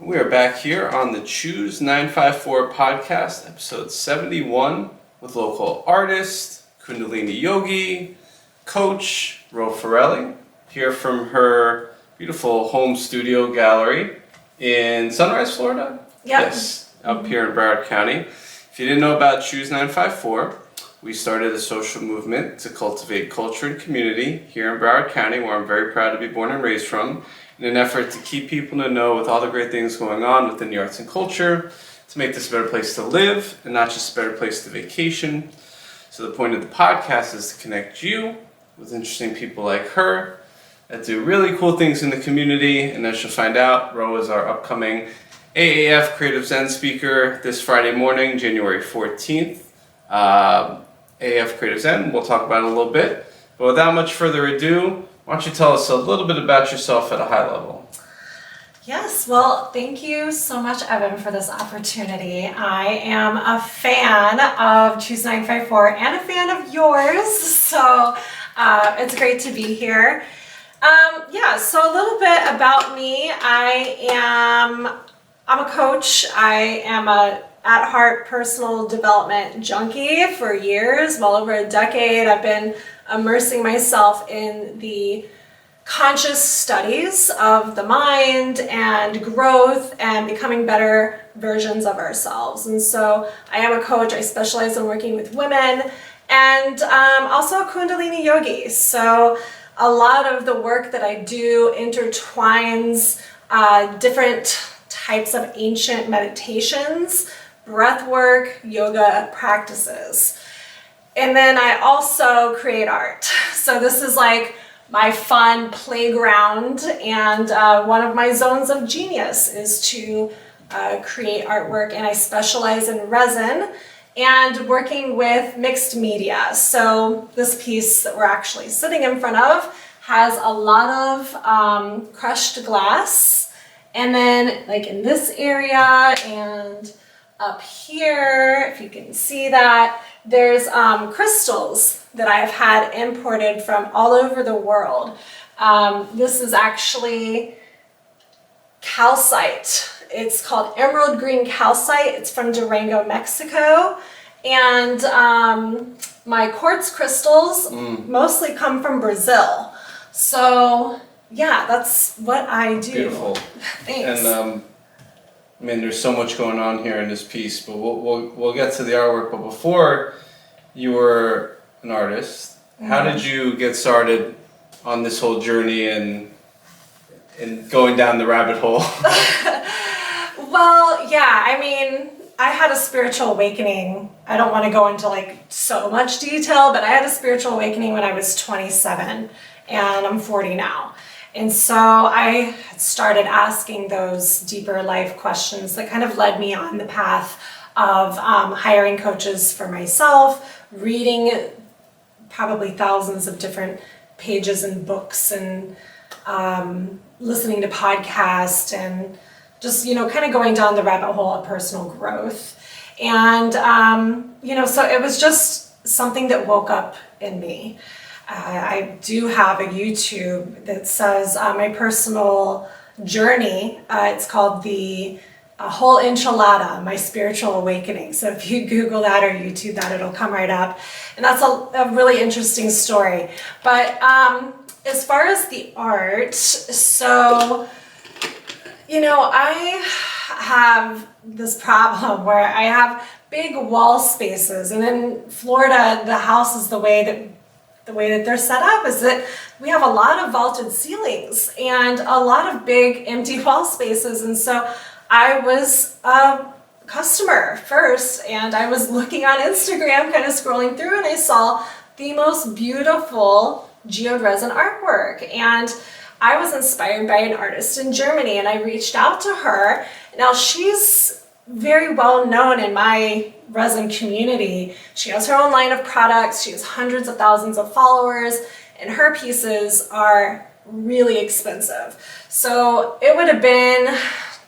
We are back here on the Choose954 podcast, episode 71, with local artist, Kundalini Yogi, coach, Ferrelli, here from her beautiful home studio gallery in Sunrise, Florida? Yep. Yes, up here in Broward County. If you didn't know about Choose954, we started a social movement to cultivate culture and community here in Broward County, where I'm very proud to be born and raised from, in an effort to keep people to know with all the great things going on within the arts and culture, to make this a better place to live and not just a better place to vacation. So the point of the podcast is to connect you with interesting people like her that do really cool things in the community. And as you'll find out, Ro is our upcoming AAF CreativeZen speaker this Friday morning, January 14th. AAF CreativeZen, we'll talk about it a little bit. But without much further ado, why don't you tell us a little bit about yourself at a high level? Yes, well, thank you so much, Evan, for this opportunity. I am a fan of Choose954 and a fan of yours, so it's great to be here. So a little bit about me. I'm a coach. I am a at heart personal development junkie for years, well over a decade. I've been immersing myself in the conscious studies of the mind and growth and becoming better versions of ourselves. And so I am a coach. I specialize in working with women and also a Kundalini Yogi. So a lot of the work that I do intertwines different types of ancient meditations, breath work, yoga practices. And then I also create art. So this is like my fun playground, and one of my zones of genius is to create artwork, and I specialize in resin and working with mixed media. So this piece that we're actually sitting in front of has a lot of crushed glass, and then like in this area and up here, if you can see that, there's crystals that I've had imported from all over the world. This is actually calcite. It's called emerald green calcite. It's from Durango, Mexico. And my quartz crystals mostly come from Brazil. So yeah, that's what I do. Beautiful. Thanks. And I mean, there's so much going on here in this piece, but we'll get to the artwork. But before you were an artist, how did you get started on this whole journey and going down the rabbit hole? Well, yeah, I mean, I had a spiritual awakening. I don't want to go into like so much detail, but I had a spiritual awakening when I was 27, and I'm 40 now. And so I started asking those deeper life questions that kind of led me on the path of hiring coaches for myself, reading probably thousands of different pages and books, and listening to podcasts, and just, kind of going down the rabbit hole of personal growth. And, so it was just something that woke up in me. I do have a YouTube that says my personal journey. It's called the Whole Enchilada, My Spiritual Awakening. So if you Google that or YouTube that, it'll come right up. And that's a really interesting story. But as far as the art, so, I have this problem where I have big wall spaces. And in Florida, the house is the way that they're set up is that we have a lot of vaulted ceilings and a lot of big empty wall spaces. And so I was a customer first, and I was looking on Instagram, kind of scrolling through, and I saw the most beautiful geode resin artwork. And I was inspired by an artist in Germany, and I reached out to her. Now she's very well known in my resin community. She has her own line of products. She has hundreds of thousands of followers, and her pieces are really expensive. So it would have been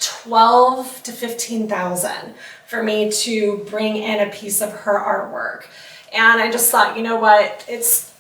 12 to 15,000 for me to bring in a piece of her artwork. And I just thought, you know what, it's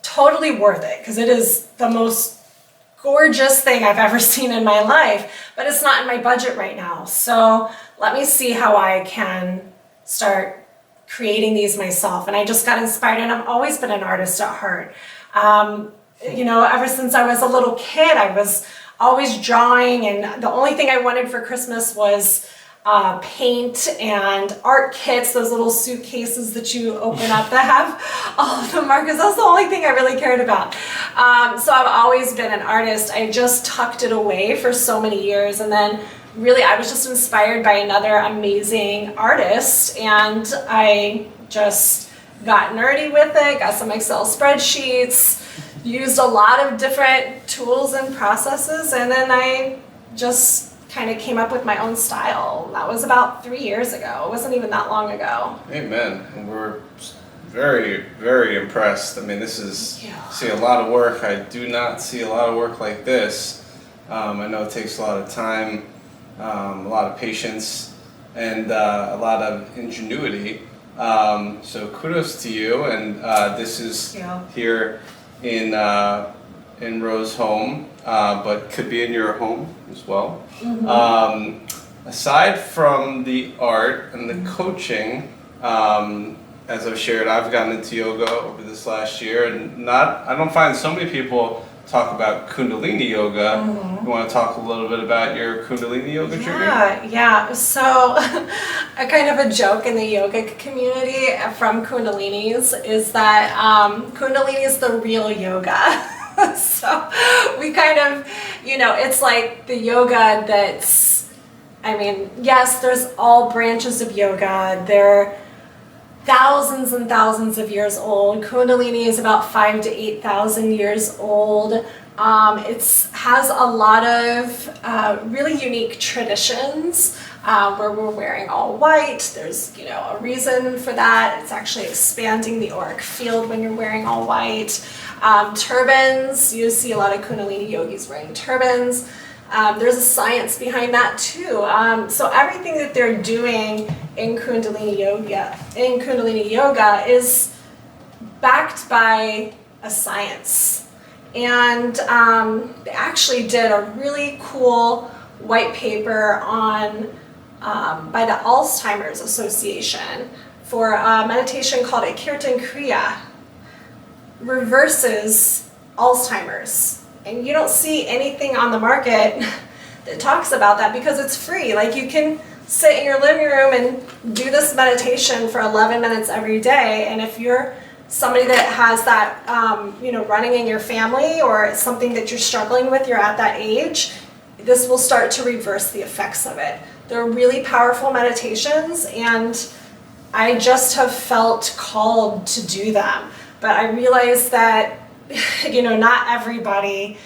totally worth it, because it is the most gorgeous thing I've ever seen in my life, but it's not in my budget right now. So let me see how I can start creating these myself. And I just got inspired, and I've always been an artist at heart. Ever since I was a little kid, I was always drawing, and the only thing I wanted for Christmas was paint and art kits, those little suitcases that you open up that have all of the markers. That's the only thing I really cared about. So I've always been an artist. I just tucked it away for so many years, and then really I was just inspired by another amazing artist, and I just got nerdy with it, got some Excel spreadsheets, used a lot of different tools and processes, and then I just kind of came up with my own style. That was about 3 years ago. It wasn't even that long ago. Amen. And we're very, very impressed. I mean, this is see a lot of work. I do not see a lot of work like this. I know it takes a lot of time, a lot of patience, and a lot of ingenuity. So kudos to you. And this is here in Ro's home, but could be in your home as well. Aside from the art and the coaching, as I've shared, I've gotten into yoga over this last year, and I don't find so many people talk about Kundalini Yoga. You want to talk a little bit about your Kundalini Yoga journey? Yeah. So a kind of a joke in the yoga community from Kundalinis is that Kundalini is the real yoga. So we kind of, it's like the yoga that's, yes, there's all branches of yoga. They're thousands and thousands of years old. Kundalini is about 5,000 to 8,000 years old. It has a lot of really unique traditions where we're wearing all white. There's, a reason for that. It's actually expanding the auric field when you're wearing all white. Turbans, you see a lot of Kundalini yogis wearing turbans. There's a science behind that too. So everything that they're doing in Kundalini Yoga is backed by a science. And they actually did a really cool white paper on by the Alzheimer's Association for a meditation called a Kirtan Kriya. Reverses Alzheimer's, and you don't see anything on the market that talks about that because it's free. Like, you can sit in your living room and do this meditation for 11 minutes every day, and if you're somebody that has that running in your family, or it's something that you're struggling with, you're at that age, this will start to reverse the effects of it. They're really powerful meditations, and I just have felt called to do them. But I realize that, not everybody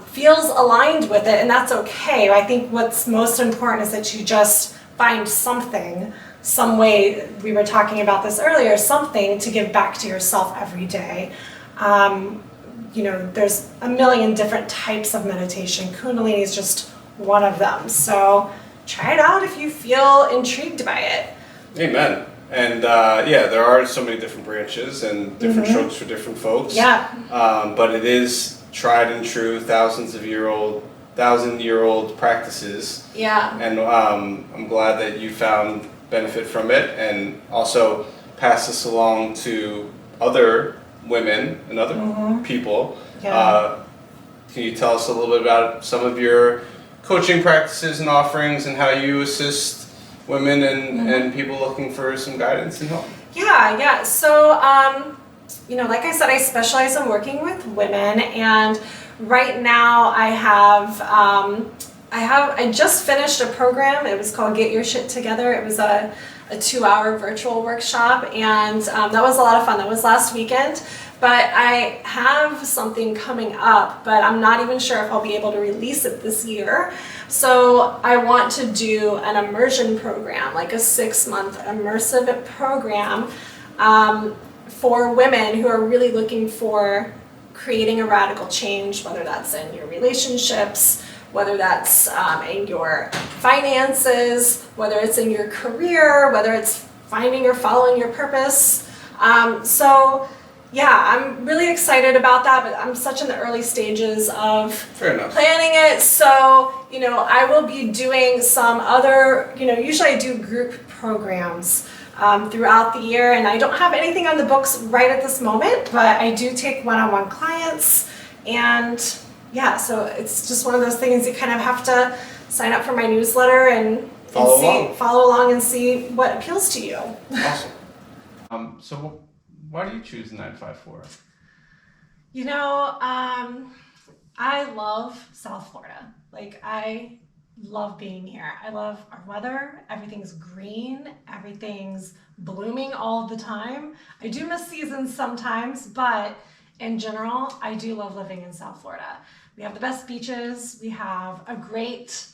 feels aligned with it, and that's okay. I think what's most important is that you just find something, some way, we were talking about this earlier, something to give back to yourself every day. There's a million different types of meditation. Kundalini is just one of them. So try it out if you feel intrigued by it. Amen. And there are so many different branches and different strokes for different folks. Yeah. But it is tried and true, thousand-year-old practices. Yeah. And I'm glad that you found benefit from it, and also pass this along to other women and other people. Yeah. Can you tell us a little bit about some of your coaching practices and offerings, and how you assist women and people looking for some guidance and help? Yeah. So, like I said, I specialize in working with women, and right now I just finished a program. It was called Get Your Shit Together. It was a 2-hour virtual workshop, and that was a lot of fun. That was last weekend. But I have something coming up, but I'm not even sure if I'll be able to release it this year. So I want to do an immersion program, like a 6-month immersive program for women who are really looking for creating a radical change, whether that's in your relationships, whether that's in your finances, whether it's in your career, whether it's finding or following your purpose. So Yeah, I'm really excited about that, but I'm such in the early stages of Fair enough. planning it. So, I will be doing some other, usually I do group programs throughout the year, and I don't have anything on the books right at this moment, but I do take one-on-one clients. And yeah, so it's just one of those things you kind of have to sign up for my newsletter and follow along and see what appeals to you. Awesome. So why do you choose 954? I love South Florida. Like, I love being here. I love our weather. Everything's green. Everything's blooming all the time. I do miss seasons sometimes, but in general, I do love living in South Florida. We have the best beaches. We have a great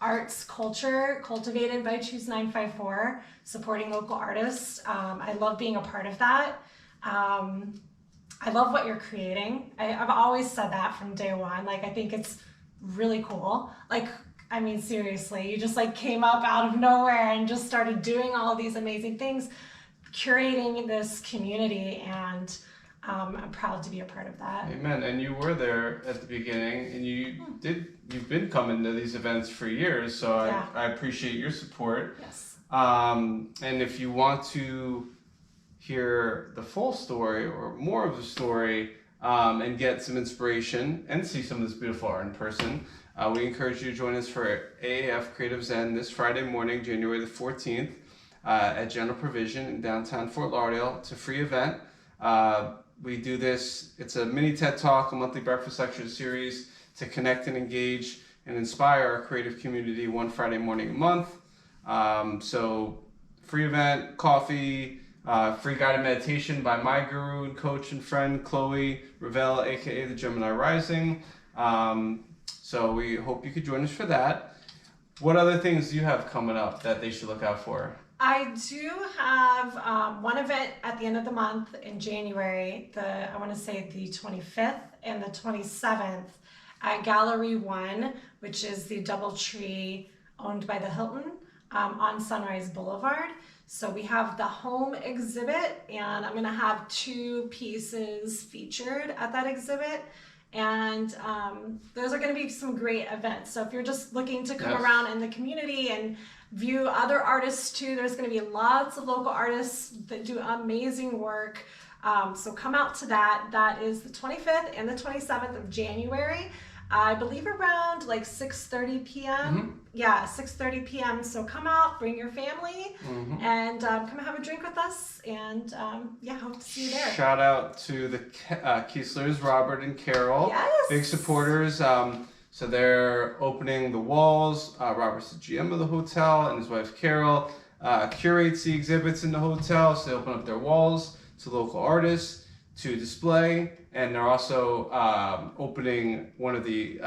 arts culture cultivated by Choose954, supporting local artists. I love being a part of that. I love what you're creating. I've always said that from day one. Like, I think it's really cool. Like, I mean, seriously, you just came up out of nowhere and just started doing all of these amazing things, curating this community, and I'm proud to be a part of that. Amen. And you were there at the beginning, and you've been coming to these events for years, so yeah. I appreciate your support. Yes. And if you want to hear the full story or more of the story, and get some inspiration and see some of this beautiful art in person, we encourage you to join us for AAF CreativeZen this Friday morning, January the 14th, at General Provision in downtown Fort Lauderdale. It's a free event. We do this, it's a mini TED Talk, a monthly breakfast lecture series to connect and engage and inspire our creative community one Friday morning a month. So free event, coffee, free guided meditation by my guru and coach and friend, Chloe Ravel, aka the Gemini Rising. So we hope you could join us for that. What other things do you have coming up that they should look out for? I do have one event at the end of the month in January, I want to say the 25th and the 27th at Gallery 1, which is the DoubleTree owned by the Hilton on Sunrise Boulevard. So we have the home exhibit, and I'm going to have 2 pieces featured at that exhibit. And those are going to be some great events. So if you're just looking to come around in the community and view other artists too, there's going to be lots of local artists that do amazing work. So come out to that. That is the 25th and the 27th of January. I believe around 6:30 p.m. Mm-hmm. Yeah, 6:30 p.m. So come out, bring your family, mm-hmm. and come have a drink with us. And hope to see you there. Shout out to the Kieslers, Robert and Carol. Yes. Big supporters. So they're opening the walls. Robert's the GM of the hotel, and his wife Carol curates the exhibits in the hotel. So they open up their walls to local artists to display, and they're also opening one of the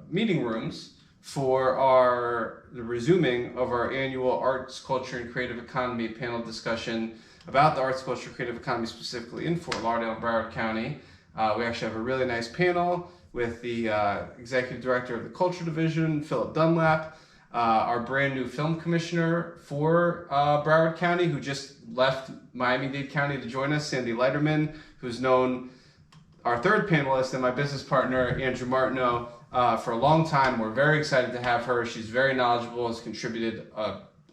meeting rooms for the resuming of our annual Arts, Culture, and Creative Economy panel discussion about the arts, culture, creative economy specifically in Fort Lauderdale and Broward County. We actually have a really nice panel with the Executive Director of the Culture Division, Philip Dunlap, our brand new film commissioner for Broward County, who just left Miami-Dade County to join us, Sandy Leiterman, who's known our third panelist and my business partner, Andrew Martineau, for a long time. We're very excited to have her. She's very knowledgeable, has contributed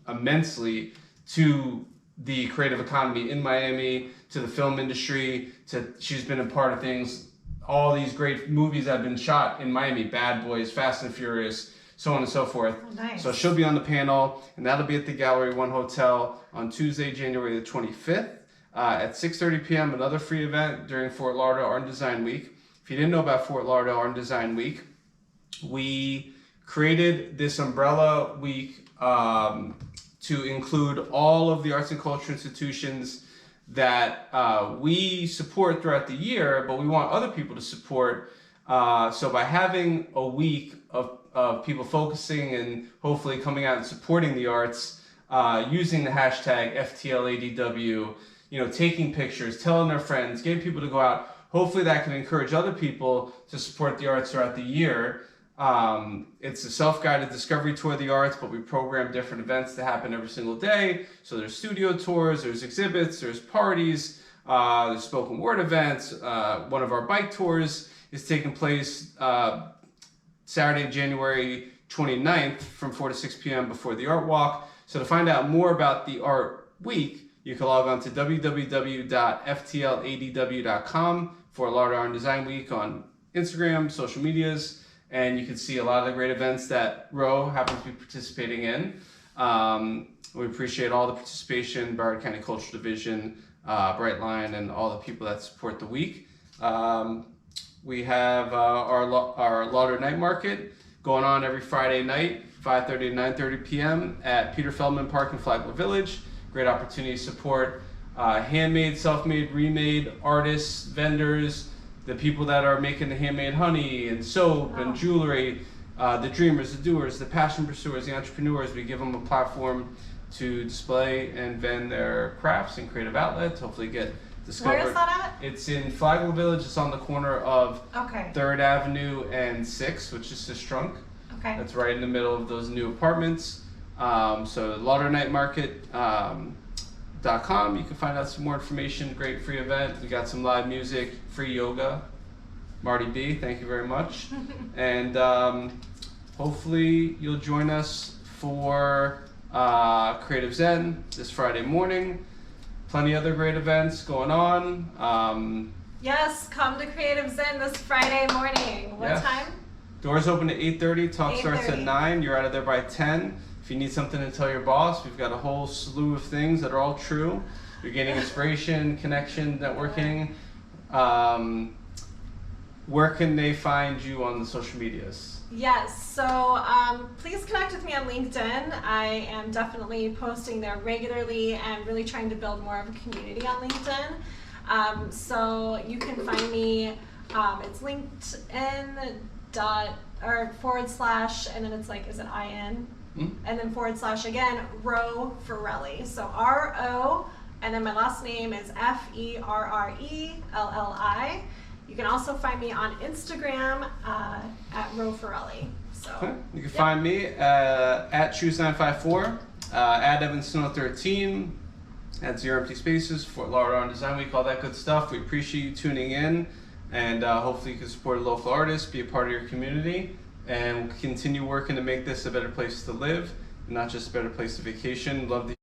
immensely to the creative economy in Miami, to the film industry. She's been a part of things, all these great movies that have been shot in Miami, Bad Boys, Fast and Furious, so on and so forth. Oh, nice. So she'll be on the panel, and that'll be at the Gallery 1 Hotel on Tuesday, January the 25th at 6:30 p.m. Another free event during Fort Lauderdale Art and Design Week. If you didn't know about Fort Lauderdale Art and Design Week, we created this umbrella week to include all of the arts and culture institutions that we support throughout the year, but we want other people to support. So by having a week of people focusing and hopefully coming out and supporting the arts, using the hashtag FTLADW, taking pictures, telling their friends, getting people to go out, hopefully that can encourage other people to support the arts throughout the year. It's a self-guided discovery tour of the arts, but we program different events to happen every single day. So there's studio tours, there's exhibits, there's parties, There's spoken word events. One of our bike tours is taking place Saturday, January 29th from 4 to 6 p.m. before the art walk. So to find out more about the art week, you can log on to www.ftladw.com for Lauderdale Art and Design Week on Instagram, social medias, and you can see a lot of the great events that Ro happens to be participating in. We appreciate all the participation, Broward County Cultural Division, Brightline, and all the people that support the week. We have our Lauderdale Night Market going on every Friday night, 5:30 to 9:30 p.m. at Peter Feldman Park in Flagler Village. Great opportunity to support handmade, self-made, remade artists, vendors, the people that are making the handmade honey and soap and jewelry, the dreamers, the doers, the passion pursuers, the entrepreneurs. We give them a platform to display and vend their crafts and creative outlets, hopefully get discovered. Where is that at? It's in Flagler Village. It's on the corner of Okay. 3rd Avenue and 6th, which is just shrunk. Okay. That's right in the middle of those new apartments. So LauderdaleNightMarket.com. You can find out some more information. Great free event. We got some live music, free yoga. Marty B, thank you very much. And hopefully you'll join us for CreativeZen this Friday morning. Plenty other great events going on. Yes, come to CreativeZen this Friday morning. What time? Doors open at 8:30. Talk starts at 9. You're out of there by 10. If you need something to tell your boss, we've got a whole slew of things that are all true. You're getting inspiration, connection, networking. Where can they find you on the social medias? Yes, so please connect with me on LinkedIn. I am definitely posting there regularly and really trying to build more of a community on LinkedIn. So you can find me, it's LinkedIn / and then it's like, is it IN? And then / again, Ro Ferrelli. So RO, and then my last name is FERRELLI. You can also find me on Instagram at Ro Ferrelli. So you can find me at Choose954, at Evan Snow 13, at Zero Empty Spaces, Fort Lauderdale Art and Design Week, all that good stuff. We appreciate you tuning in, and hopefully you can support a local artist, be a part of your community, and we'll continue working to make this a better place to live, not just a better place to vacation. Love the